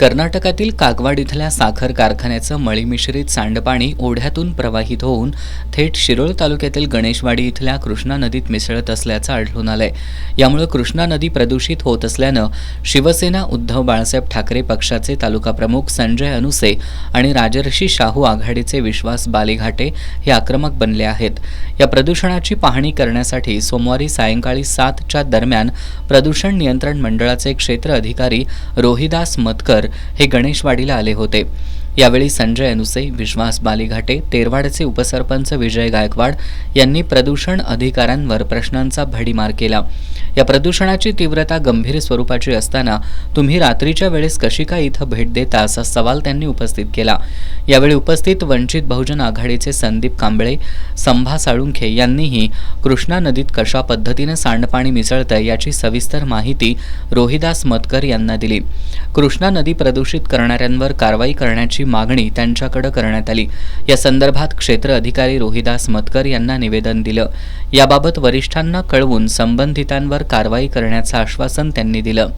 कर्नाटकातील कागवाड इथल्या साखर कारखान्याचं मळीमिश्रित सांडपाणी ओढ्यातून प्रवाहित होऊन थेट शिरोळ तालुक्यातील गणेशवाडी इथल्या कृष्णा नदीत मिसळत असल्याचं आढळून आलंय. यामुळे कृष्णा नदी प्रदूषित होत असल्यानं शिवसेना उद्धव बाळासाहेब ठाकरे पक्षाचे तालुका प्रमुख संजय अनुसे आणि राजर्षी शाहू आघाडीचे विश्वास बालेघाटे हे आक्रमक बनले आहेत. या प्रदूषणाची पाहणी करण्यासाठी सोमवारी सायंकाळी 7च्या दरम्यान प्रदूषण नियंत्रण मंडळाचे क्षेत्र अधिकारी रोहिदास मतकर हे गणेशवाडीला आले होते. यावेळी संजय अनुसे, विश्वास बालेघाटे, तेरवाडचे उपसरपंच विजय गायकवाड यांनी प्रदूषण अधिकाऱ्यांवर प्रश्नांचा भडीमार केला. या प्रदूषणाची तीव्रता गंभीर स्वरूपाची असताना तुम्ही रात्रीच्या वेळेस कशी काय इथं भेट देता असा सवाल त्यांनी उपस्थित केला. यावेळी उपस्थित वंचित बहुजन आघाडीचे संदीप कांबळे, संभा साळुंखे यांनीही कृष्णा नदीत कशा पद्धतीने सांडपाणी मिसळतंय याची सविस्तर माहिती रोहिदास मतकर यांना दिली. कृष्णा नदी प्रदूषित करणाऱ्यांवर कारवाई करण्याची मागणी त्यांच्याकडे करण्यात आली. या संदर्भात क्षेत्र अधिकारी रोहिदास मतकर यांना निवेदन दिलं. याबाबत वरिष्ठांना कळवून संबंधितांवर कारवाई करण्याचं आश्वासन त्यांनी दिलं.